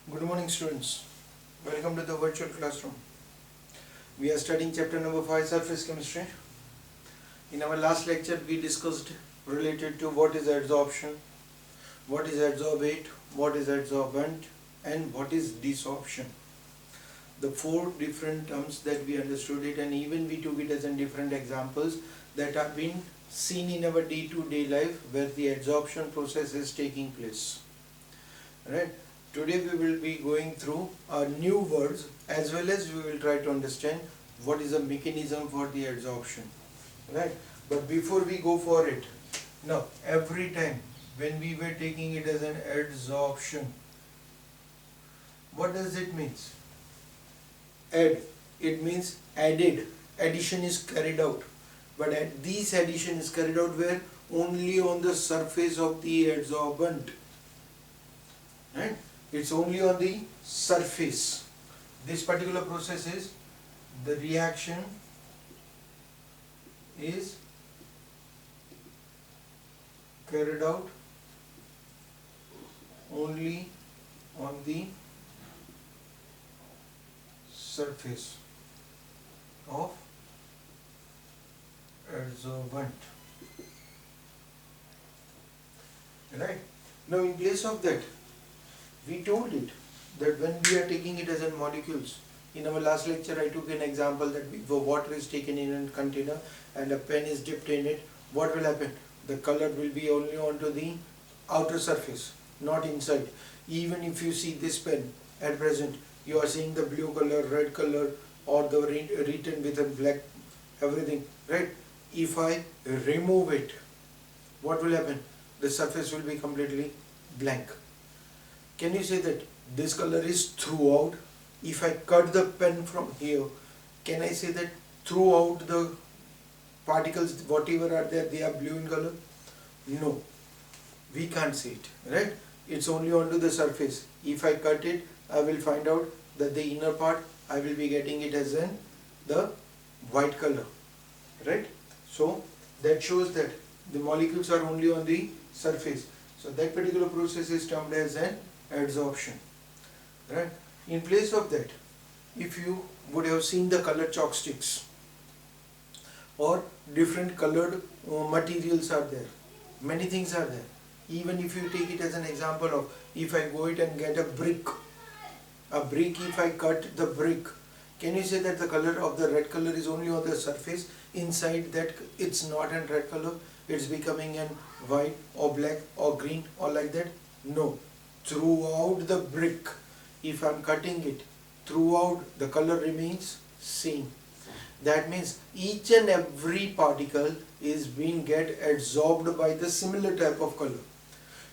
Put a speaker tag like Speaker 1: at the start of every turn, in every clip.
Speaker 1: Good morning, students. Welcome to the virtual classroom. We are studying chapter number 5, surface chemistry. In our last lecture, we discussed related to what is adsorption, what is adsorbate, what is adsorbent, and what is desorption. The four different terms that we understood it, and even we took it as in different examples that have been seen in our day-to-day life where the adsorption process is taking place. Right? Today we will be going through new words as well as we will try to understand what is the mechanism for the adsorption. Right? But before we go for it, now every time when we were taking it as an adsorption, what does it mean? Add, it means added, addition is carried out. But this addition is carried out where? Only on the surface of the adsorbent. Right? It's only on the surface. This particular process is, the reaction is carried out only on the surface of adsorbent. Right? Now in place of that, we told it that when we are taking it as in molecules, in our last lecture I took an example that if water is taken in a container and a pen is dipped in it, what will happen? The color will be only onto the outer surface, not inside. Even if you see this pen at present, you are seeing the blue color, red color, or the written with a black, everything, right? If I remove it, what will happen? The surface will be completely blank. Can you say that this color is throughout? If I cut the pen from here, can I say that throughout the particles, whatever are there, they are blue in color? No, we can't see it, right? It's only onto the surface. If I cut it, I will find out that the inner part, I will be getting it as in the white color, right? So that shows that the molecules are only on the surface. So that particular process is termed as an adsorption. Right? In place of that, if you would have seen the colored chalk sticks or different colored materials are there, many things are there. Even if you take it as an example of, if I go it and get a brick, if I cut the brick, can you say that the color of the red color is only on the surface? Inside that it's not in red color, it's becoming in white or black or green or like that? No. Throughout the brick, if I am cutting it, throughout the color remains same. That means each and every particle is being get adsorbed by the similar type of color.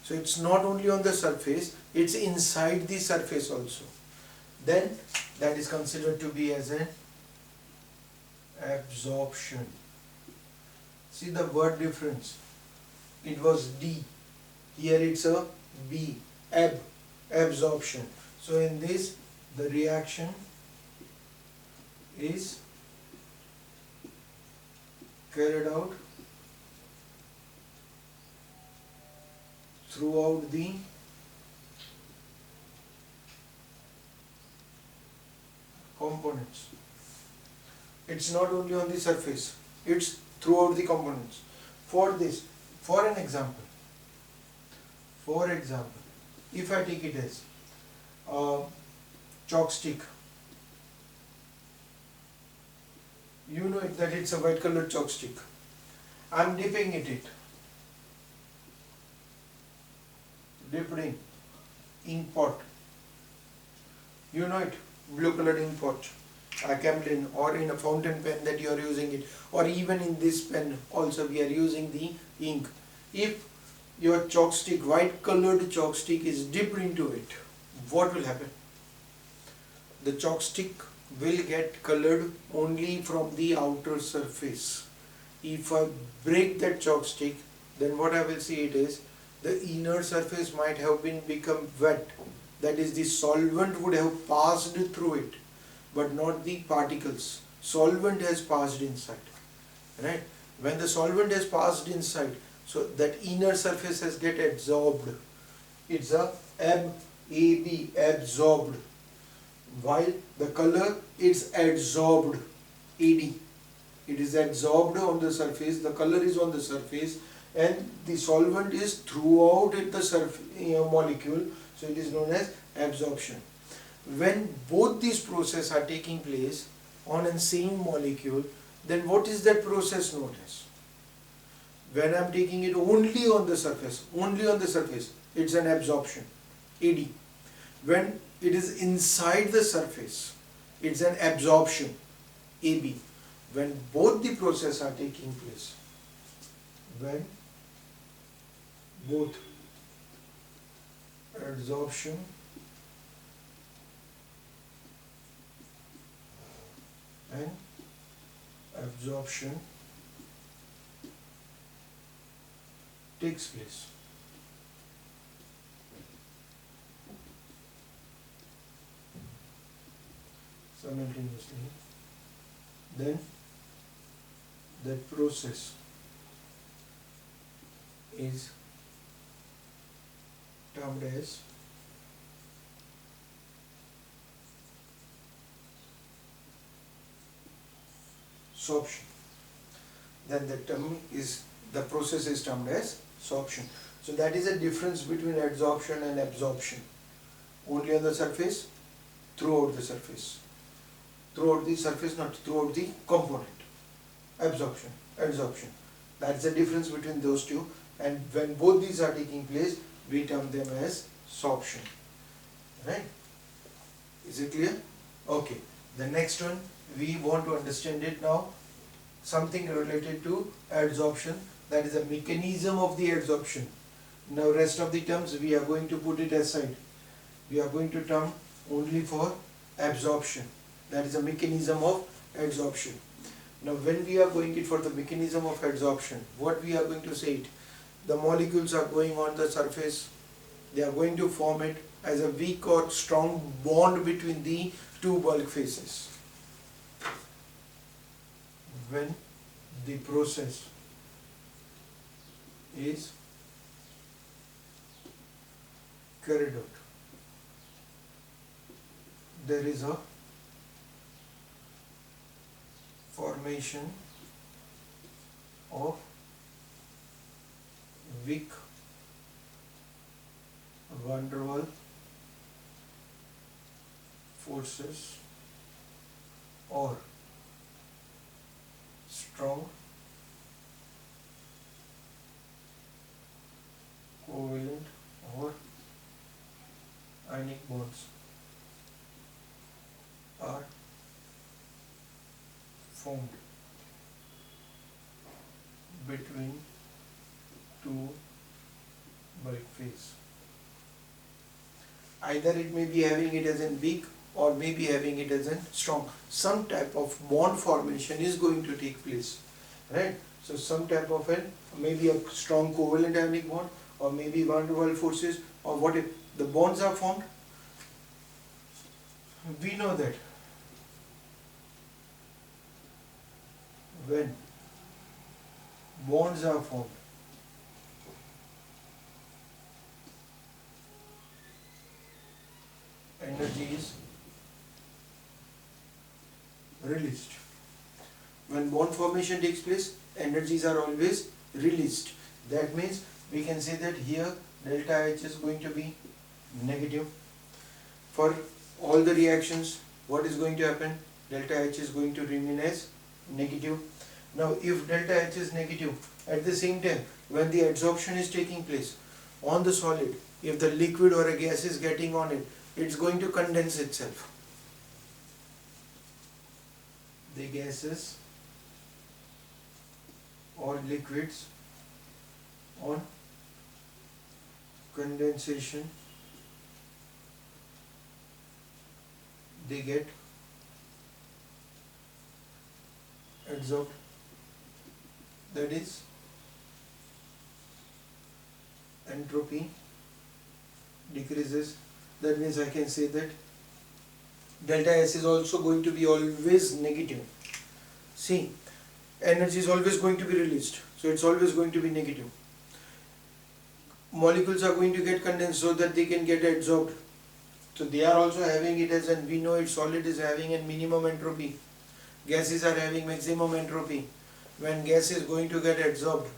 Speaker 1: So it's not only on the surface, it's inside the surface also. Then that is considered to be as an absorption. See the word difference. It was D. Here it's a B. Absorption. So in this, the reaction is carried out throughout the components. It's not only on the surface, it's throughout the components. For this, for example, if I take it as chalk stick, you know it, that it's a white colored chalk stick. I'm dipping it, dipped in ink pot. You know it, blue colored ink pot, a Camlin, or in a fountain pen that you are using it, or even in this pen also we are using the ink. If your chalk stick, white colored chalk stick is dipped into it, what will happen? The chalk stick will get colored only from the outer surface. If I break that chalk stick, then what I will see it is, the inner surface might have been become wet. That is, the solvent would have passed through it, but not the particles. Solvent has passed inside, right? When the solvent has passed inside, so that inner surface has get absorbed. It's a AB, absorbed, while the color is adsorbed, AD. It is adsorbed on the surface, the color is on the surface, and the solvent is throughout the molecule, so it is known as absorption. When both these processes are taking place on a same molecule, then what is that process known as? When I am taking it only on the surface, it's an absorption, AD. When it is inside the surface, it's an absorption, AB. When both the processes are taking place, when both adsorption and absorption takes place, simultaneously, then that process is termed as sorption. Then the process is termed as sorption. So that is a difference between adsorption and absorption. Only on the surface, throughout the surface. Throughout the surface, not throughout the component. Absorption, adsorption. That's the difference between those two. And when both these are taking place, we term them as sorption. Right? Is it clear? Okay. The next one, we want to understand it now. Something related to adsorption. That is a mechanism of the adsorption. Now rest of the terms we are going to put it aside. We are going to term only for absorption. That is a mechanism of adsorption. Now when we are going it for the mechanism of adsorption, what we are going to say it? The molecules are going on the surface. They are going to form it as a weak or strong bond between the two bulk phases. When the process is carried out, there is a formation of weak van der Waals forces or strong covalent or ionic bonds are formed between two bulk phase. Either it may be having it as in weak or maybe having it as in strong. Some type of bond formation is going to take place, right? So some type of maybe a strong covalent ionic bond, or maybe van der Waals forces, or what if the bonds are formed. We know that when bonds are formed, energy is released. When bond formation takes place, energies are always released. That means we can say that here delta H is going to be negative. For all the reactions, what is going to happen? Delta H is going to remain as negative. Now if delta H is negative, at the same time when the adsorption is taking place on the solid, if the liquid or a gas is getting on it, it's going to condense itself. The gases or liquids on condensation, they get adsorbed. That is entropy decreases. That means I can say that delta S is also going to be always negative. See, energy is always going to be released, so it's always going to be negative. Molecules are going to get condensed so that they can get adsorbed. So they are also having it as, and we know it solid is having a minimum entropy. Gases are having maximum entropy. When gas is going to get absorbed,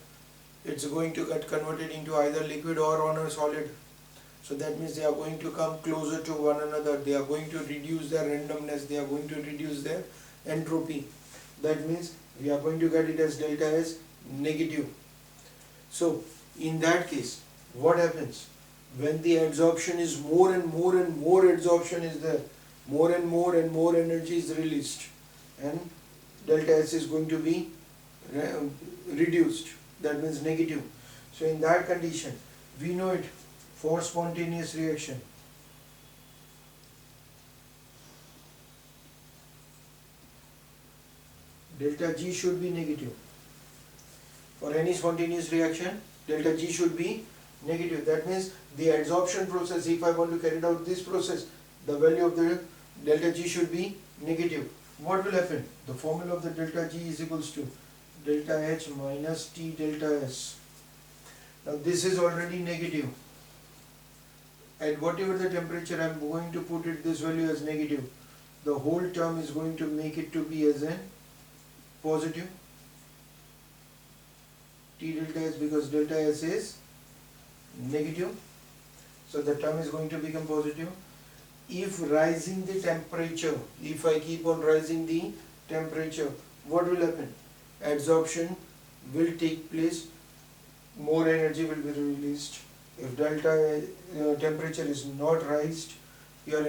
Speaker 1: it's going to get converted into either liquid or on a solid. So that means they are going to come closer to one another. They are going to reduce their randomness. They are going to reduce their entropy. That means we are going to get it as delta S negative. So in that case, what happens? When the adsorption is more and more and more adsorption is there, more and more energy is released, and delta S is going to be reduced. That means negative. So in that condition, we know it for spontaneous reaction. Delta G should be negative. For any spontaneous reaction, delta G should be negative. That means the adsorption process, if I want to carry out this process, the value of the delta G should be negative. What will happen? The formula of the delta G is equals to delta H minus T delta S. Now this is already negative. At whatever the temperature I am going to put it this value as negative, the whole term is going to make it to be as a positive. T delta S, because delta S is negative, so the term is going to become positive. If rising the temperature, if I keep on rising the temperature, what will happen? Adsorption will take place, more energy will be released. If delta temperature is not raised, your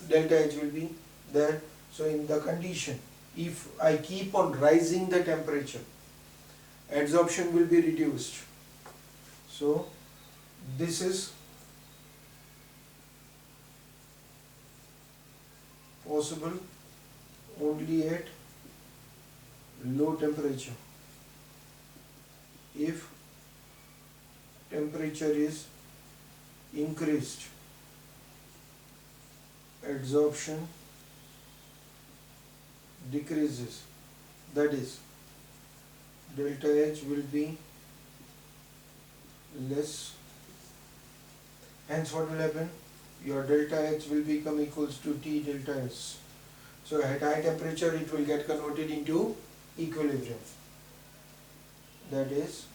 Speaker 1: delta H will be there. So in the condition, if I keep on rising the temperature, adsorption will be reduced. So this is possible only at low temperature. If temperature is increased, adsorption decreases. That is, delta H will be less. Hence what will happen? Your delta H will become equals to T delta S. So at high temperature it will get converted into equilibrium. That is,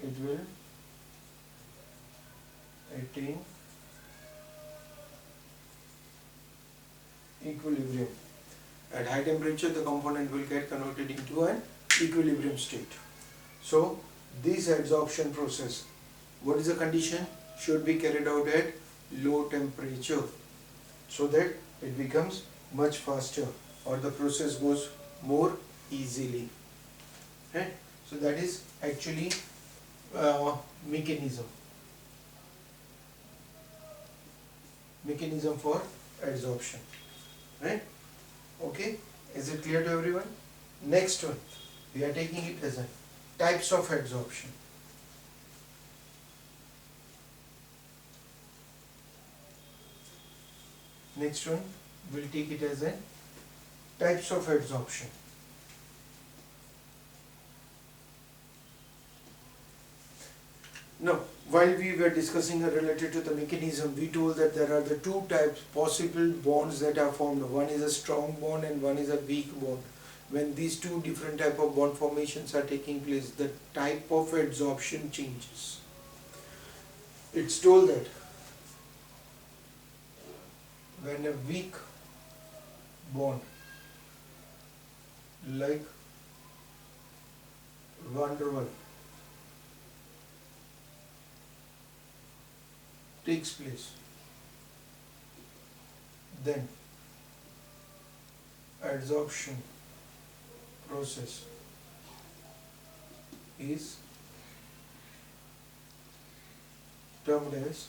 Speaker 1: it will attain equilibrium. At high temperature the component will get converted into an equilibrium state. So this adsorption process, what is the condition? Should be carried out at low temperature, so that it becomes much faster, or the process goes more easily. Right? So that is actually mechanism for adsorption. Right? Okay, is it clear to everyone? Next one, we are taking it as a types of adsorption. Next one, we'll take it as a types of adsorption. Now, while we were discussing related to the mechanism, we told that there are the two types possible bonds that are formed. One is a strong bond and one is a weak bond. When these two different type of bond formations are taking place, the type of adsorption changes. It's told that when a weak bond like van der Waals takes place, then adsorption process is termed as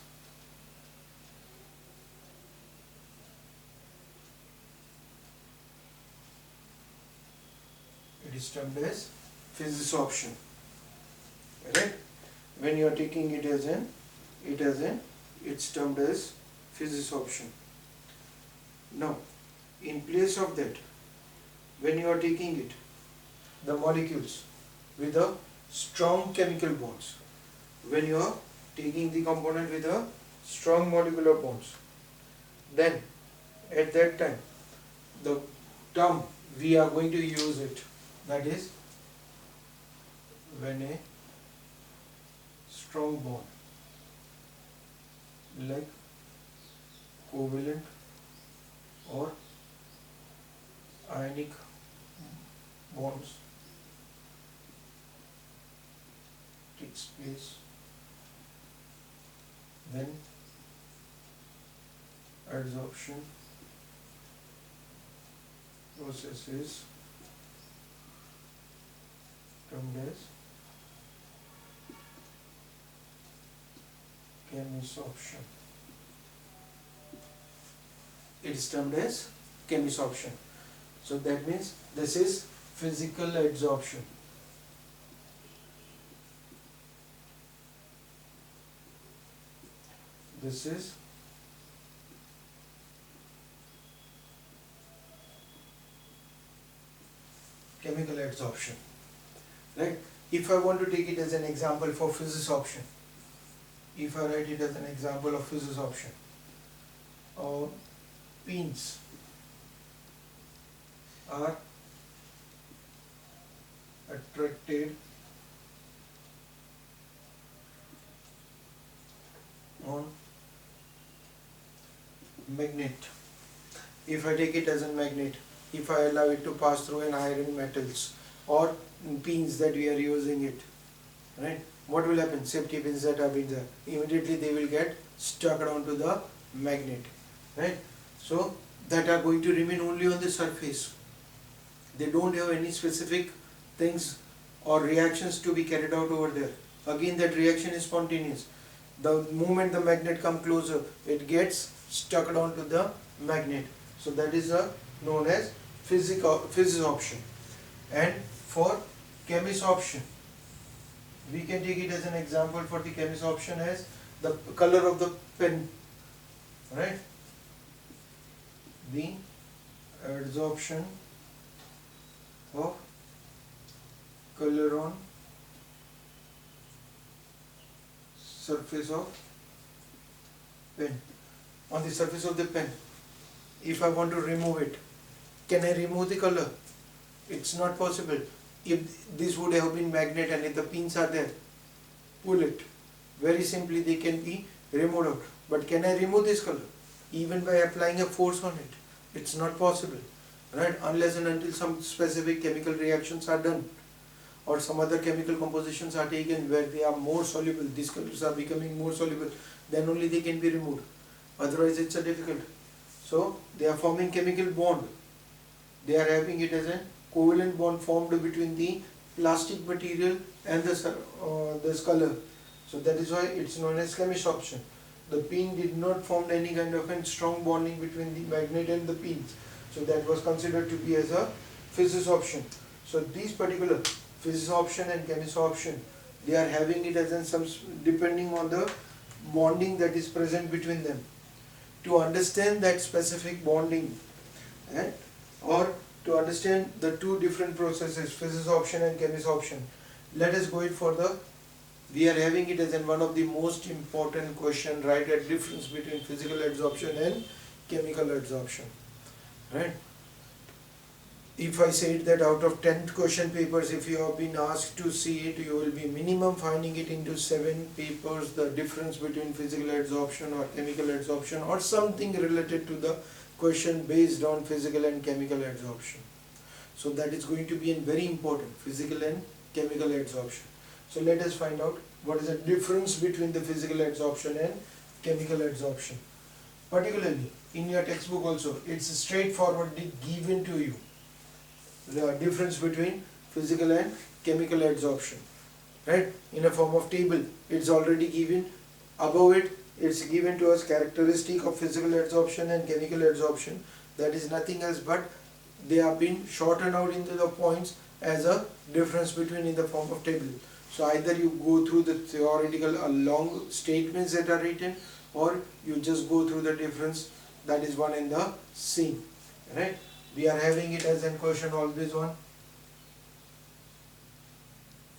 Speaker 1: physisorption. Right? When you are taking it as it's termed as physisorption. Now, in place of that, when you are taking it, the molecules with a strong chemical bonds, when you are taking the component with a strong molecular bonds, then at that time the term we are going to use it, that is when a strong bond like covalent or ionic bonds takes place, then adsorption process is termed as chemisorption. It is termed as chemisorption. So that means this is physical adsorption. This is chemical adsorption, right? If I want to take it as an example for physisorption, if I write it as an example of physisorption, penes are attracted on magnet. If I take it as a magnet, if I allow it to pass through an iron metals or pins that we are using it, right? What will happen? Safety pins that have been there, immediately they will get stuck onto the magnet, right? So that are going to remain only on the surface. They don't have any specific things or reactions to be carried out over there. Again, that reaction is spontaneous. The moment the magnet comes closer, it gets stuck onto the magnet. So that is known as physisorption. And for chemisorption, we can take it as an example for the chemisorption as the color of the pen, right? The adsorption of color on surface of pen. On the surface of the pen, if I want to remove it, can I remove the color? It's not possible. If this would have been magnet and if the pins are there, pull it. Very simply they can be removed out. But can I remove this color? Even by applying a force on it, it's not possible, right? Unless and until some specific chemical reactions are done or some other chemical compositions are taken where they are more soluble, these colors are becoming more soluble, then only they can be removed. Otherwise it's a difficult. So they are forming chemical bond. They are having it as a covalent bond formed between the plastic material and this color. So that is why it's known as chemisorption. The pin did not form any kind of a strong bonding between the magnet and the pins. So that was considered to be as a physisorption. So these particular physisorption and chemisorption, they are having it as in some, depending on the bonding that is present between them. To understand that specific bonding, or to understand the two different processes, physisorption and chemisorption, let us go it for the, we are having it as in one of the most important question, right, at difference between physical adsorption and chemical adsorption, right? If I said that out of 10 question papers, if you have been asked to see it, you will be minimum finding it into 7 papers, the difference between physical adsorption or chemical adsorption or something related to the question based on physical and chemical adsorption. So that is going to be very important, physical and chemical adsorption. So let us find out what is the difference between the physical adsorption and chemical adsorption. Particularly in your textbook also, it's straightforwardly given to you, the difference between physical and chemical adsorption, right? In a form of table, it's already given. Above it, it's given to us characteristic of physical adsorption and chemical adsorption. That is nothing else but they have been shortened out into the points as a difference between in the form of table. So either you go through the theoretical long statements that are written, or you just go through the difference that is one and the same, right? We are having it as a question always on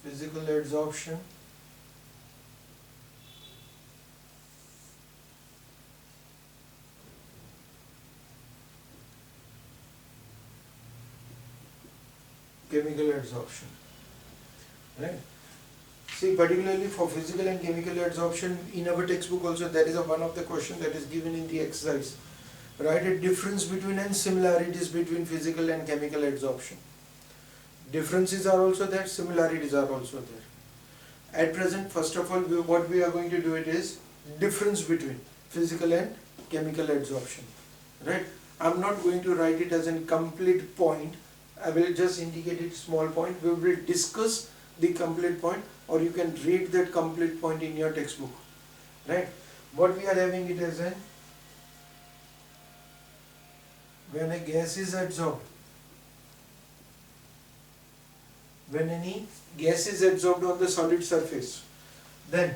Speaker 1: physical adsorption chemical adsorption. Right? See, particularly for physical and chemical adsorption, in our textbook also there is one of the question that is given in the exercise. Write a difference between and similarities between physical and chemical adsorption. Differences are also there, similarities are also there. At present, first of all, what we are going to do it is difference between physical and chemical adsorption. Right? I'm not going to write it as a complete point. I will just indicate it small point. We will discuss the complete point, or you can read that complete point in your textbook. Right? What we are having it as a, when a gas is adsorbed, when any gas is adsorbed on the solid surface, then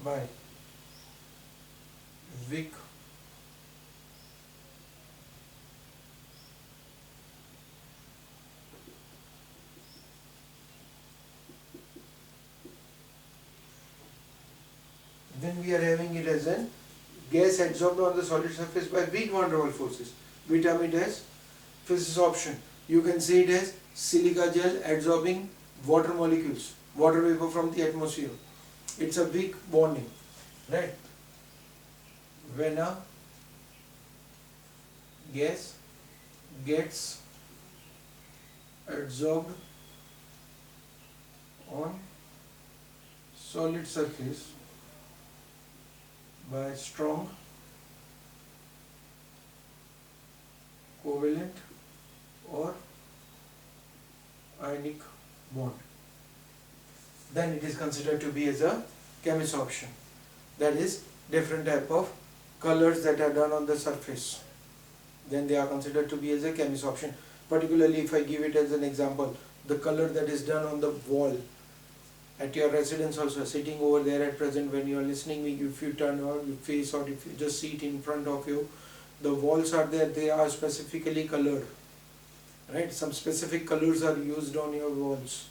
Speaker 1: by Wick then we are having it as a gas adsorbed on the solid surface by weak van der Waals forces. We term it as physisorption. You can say it as silica gel adsorbing water molecules, water vapor from the atmosphere. It's a weak bonding, right? When a gas gets adsorbed on solid surface by strong covalent or ionic bond, then it is considered to be as a chemisorption. That is different type of colors that are done on the surface, then they are considered to be as a chemisorption. Particularly if I give it as an example, the color that is done on the wall at your residence also, sitting over there at present when you are listening me, if you turn your face or if you just see it in front of you, the walls are there, they are specifically colored, right? Some specific colors are used on your walls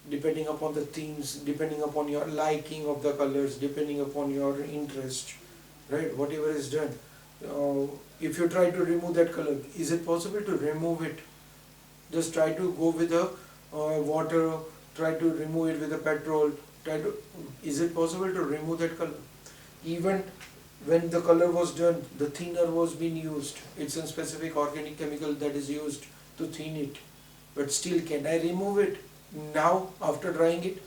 Speaker 1: depending upon the themes, depending upon your liking of the colors, depending upon your interest, right? Whatever is done, if you try to remove that color, is it possible to remove it? Just try to go with the water, try to remove it with the petrol, is it possible to remove that color? Even when the color was done, the thinner was being used, it's a specific organic chemical that is used to thin it, but still can I remove it now after drying it?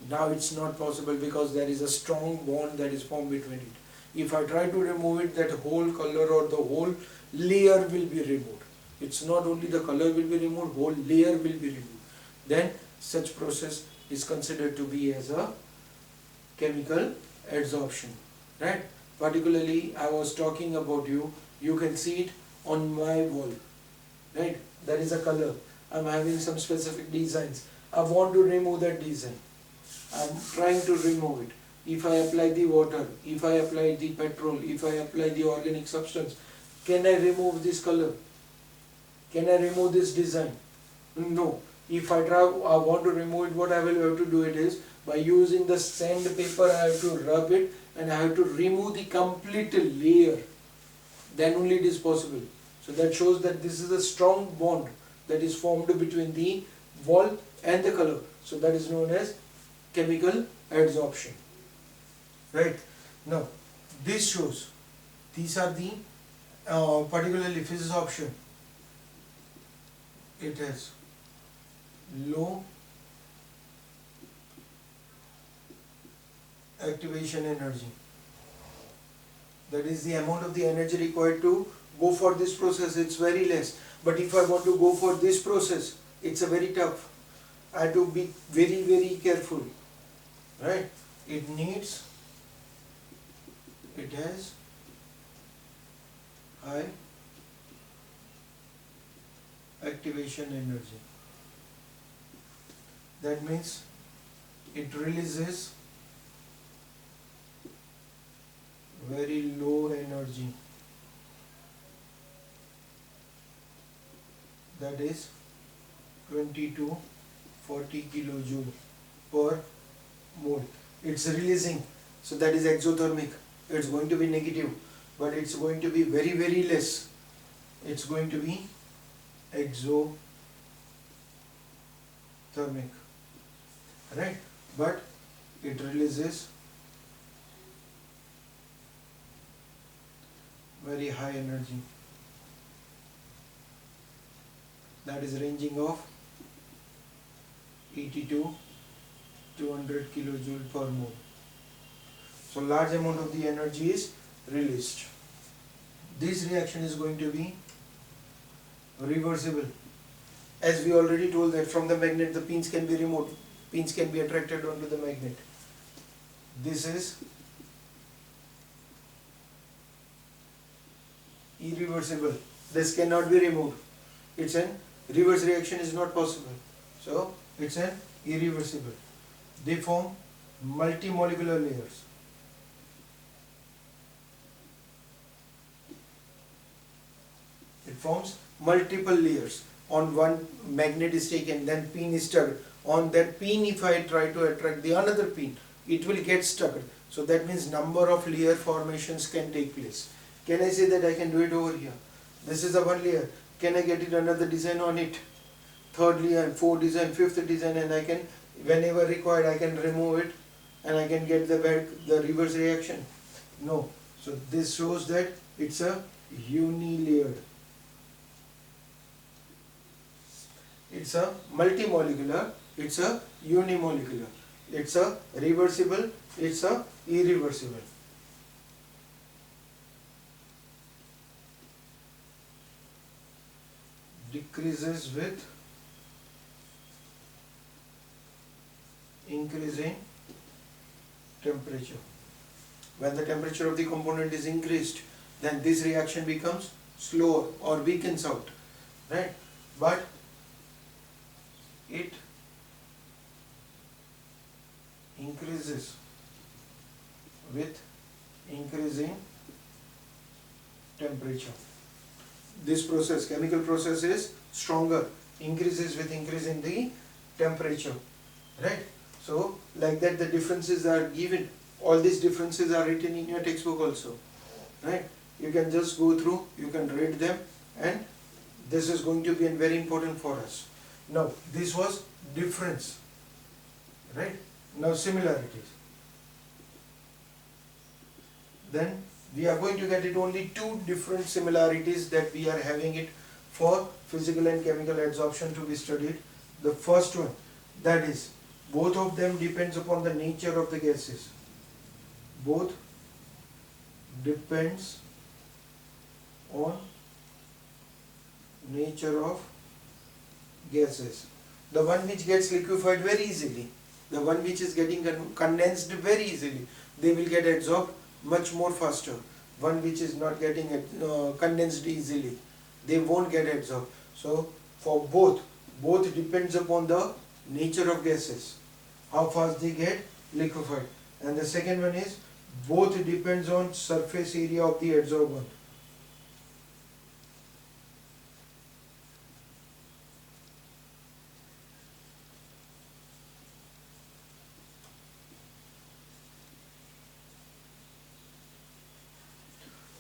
Speaker 1: Now it's not possible because there is a strong bond that is formed between it. If I try to remove it, that whole color or the whole layer will be removed. It's not only the color will be removed, whole layer will be removed. Then such process is considered to be as a chemical adsorption, right? Particularly I was talking about you can see it on my wall, right? There is a color, I'm having some specific designs, I want to remove that design, I'm trying to remove it. If I apply the water, if I apply the petrol, if I apply the organic substance, can I remove this color? Can I remove this design? No. If I want to remove it, what I will have to do it is, by using the sandpaper I have to rub it and I have to remove the complete layer. Then only it is possible. So that shows that this is a strong bond that is formed between the wall and the color. So that is known as chemical adsorption. Right? Now, this shows, these are the particularly physisorption. It has low activation energy. That is the amount of the energy required to go for this process, it's very less. But if I want to go for this process, it's a very tough. I have to be very, very careful. Right? It has high activation energy. That means it releases very low energy, that is 20 to 40 kilojoule per mole. it's releasing, so that is exothermic. It's going to be negative, but it's going to be very, very less. It's going to be exothermic, right? But it releases very high energy, that is ranging of 80 to 200 kilojoule per mole. So large amount of the energy is released. This reaction is going to be reversible. As we already told that from the magnet the pins can be removed, pins can be attracted onto the magnet. This is irreversible. This cannot be removed. It's an reverse reaction is not possible. So it's an irreversible. They form multimolecular layers. It forms multiple layers. On one magnet is taken, then pin is stuck. On that pin, if I try to attract the another pin, it will get stuck. So that means number of layer formations can take place. Can I say that I can do it over here? This is the one layer. Can I get it another design on it? Third layer, fourth design, fifth design, and I can, whenever required, I can remove it and I can get the reverse reaction. No. So this shows that it's a unilayered. It's a multimolecular, it's a unimolecular, it's a reversible, it's a irreversible. Decreases with increasing temperature. When the temperature of the component is increased, then this reaction becomes slower or weakens out, right? But it increases with increasing temperature. This process, chemical process, is stronger, increases with increasing the temperature, right? So like that the differences are given. All these differences are written in your textbook also, right? You can just go through, you can read them, and this is going to be very important for us. Now this was difference, right? Now similarities. Then we are going to get it only two different similarities that we are having it for physical and chemical adsorption to be studied. The first one, that is, both of them depends upon the nature of the gases. Both depends on nature of gases. The one which gets liquefied very easily, the one which is getting condensed very easily, they will get adsorbed much more faster. One which is not getting condensed easily, they won't get adsorbed. So for both depends upon the nature of gases, how fast they get liquefied. And the second one is, both depends on surface area of the adsorbent.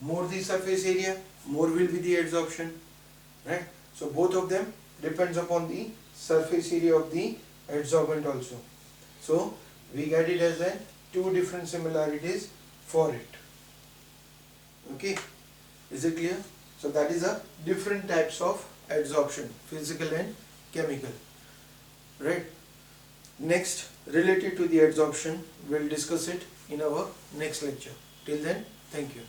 Speaker 1: More the surface area, more will be the adsorption, right? So both of them depends upon the surface area of the adsorbent also. So we get it as a two different similarities for it. Okay, is it clear? So that is a different types of adsorption, physical and chemical, right? Next, related to the adsorption, we'll discuss it in our next lecture. Till then, thank you.